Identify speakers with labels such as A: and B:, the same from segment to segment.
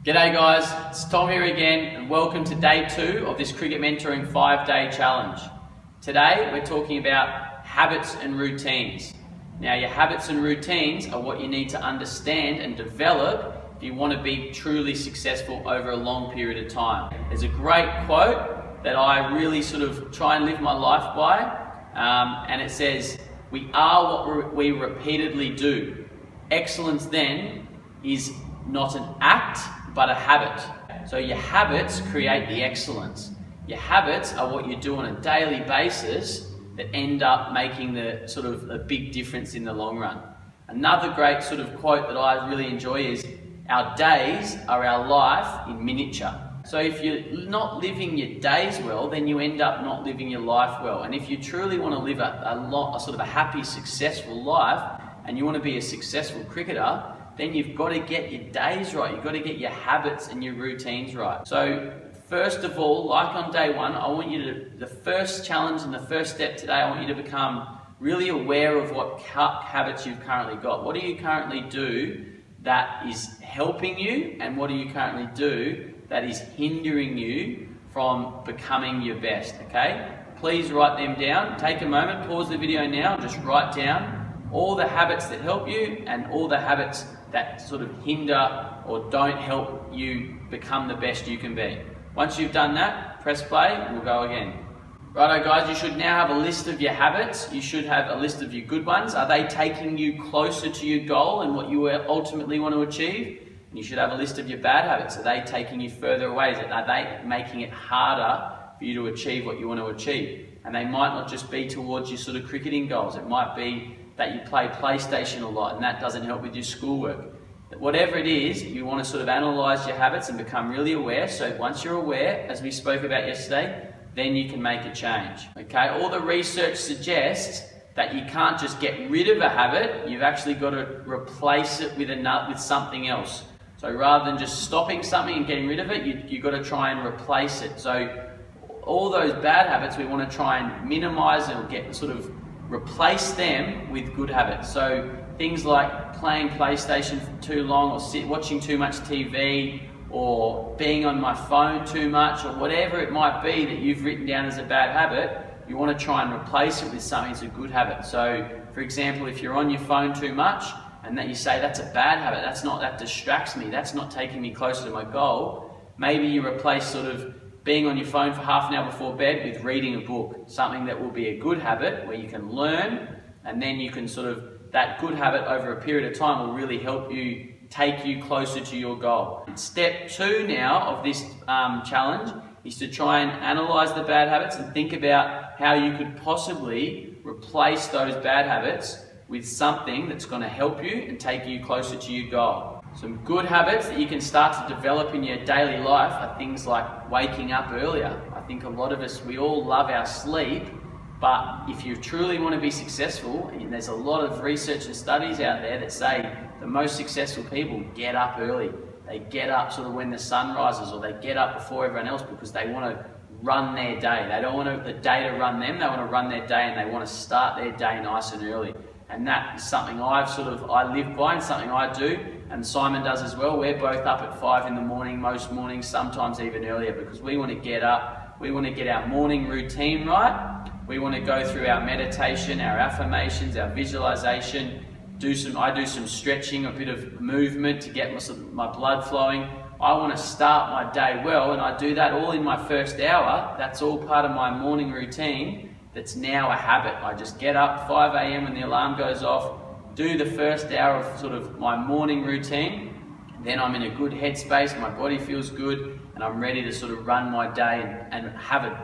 A: G'day guys, it's Tom here again and welcome to day 2 of this Cricket Mentoring 5-day challenge. Today we're talking about habits and routines. Now your habits and routines are what you need to understand and develop if you want to be truly successful over a long period of time. There's a great quote that I really sort of try and live my life by, and it says, "We are what we repeatedly do. Excellence then is not an act, but a habit." So your habits create the excellence. Your habits are what you do on a daily basis that end up making the sort of a big difference in the long run. Another great sort of quote that I really enjoy is, "Our days are our life in miniature." So if you're not living your days well, then you end up not living your life well. And if you truly want to live a sort of a happy, successful life, and you want to be a successful cricketer, then you've got to get your days right. You've got to get your habits and your routines right. So first of all, like on day 1, I want you to, the first challenge and the first step today, I want you to become really aware of what habits you've currently got. What do you currently do that is helping you, and what do you currently do that is hindering you from becoming your best, okay? Please write them down. Take a moment, pause the video now, and just write down all the habits that help you and all the habits that sort of hinder or don't help you become the best you can be. Once you've done that, press play and we'll go again. Righto guys, you should now have a list of your habits. You should have a list of your good ones. Are they taking you closer to your goal and what you ultimately want to achieve? And you should have a list of your bad habits. Are they taking you further away? Are they making it harder for you to achieve what you want to achieve? And they might not just be towards your sort of cricketing goals. It might be that you play PlayStation a lot and that doesn't help with your schoolwork. Whatever it is, you want to sort of analyse your habits and become really aware. So once you're aware, as we spoke about yesterday, then you can make a change. Okay, all the research suggests that you can't just get rid of a habit, you've actually got to replace it with something else. So rather than just stopping something and getting rid of it, you've got to try and replace it. So all those bad habits, we want to try and minimise and replace them with good habits. So things like playing PlayStation for too long, or watching too much TV, or being on my phone too much, or whatever it might be that you've written down as a bad habit, you want to try and replace it with something that's a good habit. So for example, if you're on your phone too much and that you say that's a bad habit, that distracts me, that's not taking me closer to my goal, maybe you replace sort of being on your phone for half an hour before bed with reading a book, something that will be a good habit where you can learn, and then you can that good habit over a period of time will really help you, take you closer to your goal. Step 2 now of this challenge is to try and analyse the bad habits and think about how you could possibly replace those bad habits with something that's going to help you and take you closer to your goal. Some good habits that you can start to develop in your daily life are things like waking up earlier. I think a lot of us, we all love our sleep, but if you truly want to be successful, and there's a lot of research and studies out there that say the most successful people get up early. They get up sort of when the sun rises, or they get up before everyone else because they want to run their day. They don't want the day to run them, they want to run their day, and they want to start their day nice and early. And that is something I live by, and something I do, and Simon does as well. We're both up at 5 in the morning most mornings, sometimes even earlier, because we want to get up, we want to get our morning routine right. We want to go through our meditation, our affirmations, our visualization, I do some stretching, a bit of movement to get my blood flowing. I want to start my day well, and I do that all in my first hour. That's all part of my morning routine. That's now a habit. I just get up 5 a.m. when the alarm goes off, do the first hour of my morning routine, then I'm in a good headspace, my body feels good, and I'm ready to run my day and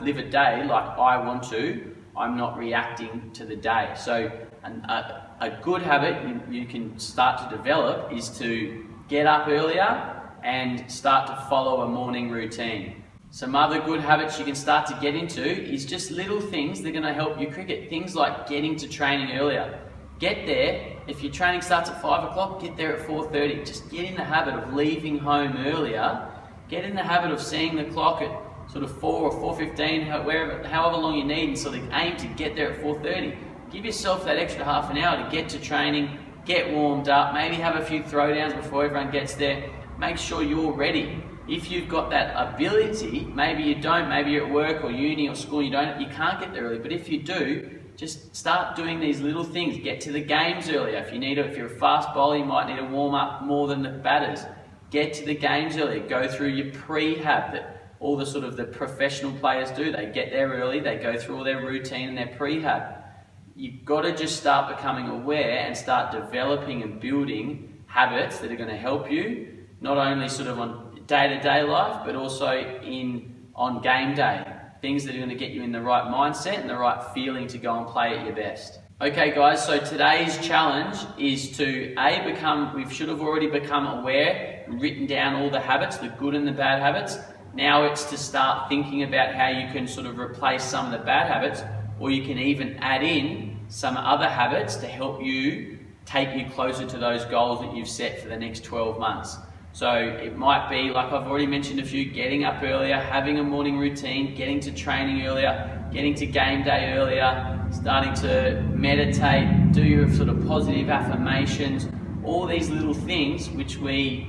A: live a day like I want to. I'm not reacting to the day. So a good habit you can start to develop is to get up earlier and start to follow a morning routine. Some other good habits you can start to get into is just little things that are going to help you cricket. Things like getting to training earlier. Get there, if your training starts at 5 o'clock, get there at 4:30. Just get in the habit of leaving home earlier. Get in the habit of seeing the clock at 4 or 4:15, however long you need, and aim to get there at 4:30. Give yourself that extra half an hour to get to training, get warmed up, maybe have a few throwdowns before everyone gets there, make sure you're ready. If you've got that ability, maybe you don't, maybe you're at work or uni or school, you can't get there early, but if you do, just start doing these little things. Get to the games earlier. If you're a fast bowler, you might need to warm up more than the batters. Get to the games earlier. Go through your prehab that all the professional players do. They get there early, they go through all their routine and their prehab. You've got to just start becoming aware and start developing and building habits that are going to help you, not only on day-to-day life, but also on game day. Things that are going to get you in the right mindset and the right feeling to go and play at your best. Okay guys, so today's challenge is to we should have already become aware and written down all the habits, the good and the bad habits. Now it's to start thinking about how you can replace some of the bad habits, or you can even add in some other habits to help you take you closer to those goals that you've set for the next 12 months. So it might be, like I've already mentioned a few, getting up earlier, having a morning routine, getting to training earlier, getting to game day earlier, starting to meditate, do your positive affirmations. All these little things which we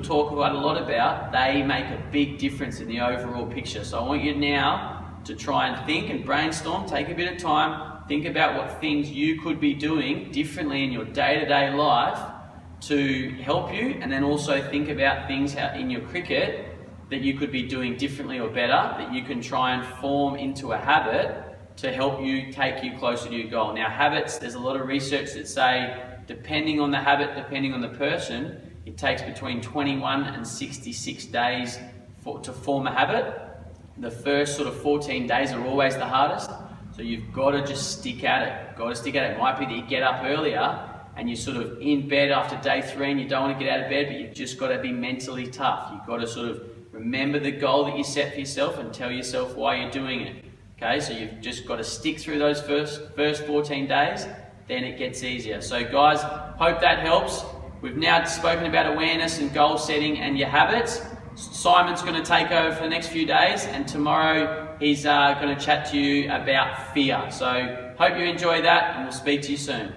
A: talk quite a lot about, they make a big difference in the overall picture. So I want you now to try and think and brainstorm, take a bit of time, think about what things you could be doing differently in your day-to-day life to help you, and then also think about things in your cricket that you could be doing differently or better, that you can try and form into a habit to help you take you closer to your goal. Now habits, there's a lot of research that say, depending on the habit, depending on the person, it takes between 21 and 66 days to form a habit. The first 14 days are always the hardest, so you've got to just stick at it. It might be that you get up earlier and you're in bed after day 3 and you don't want to get out of bed, but you've just got to be mentally tough. You've got to remember the goal that you set for yourself and tell yourself why you're doing it. Okay, so you've just got to stick through those first 14 days, then it gets easier. So guys, hope that helps. We've now spoken about awareness and goal setting and your habits. Simon's going to take over for the next few days, and tomorrow he's going to chat to you about fear. So hope you enjoy that, and we'll speak to you soon.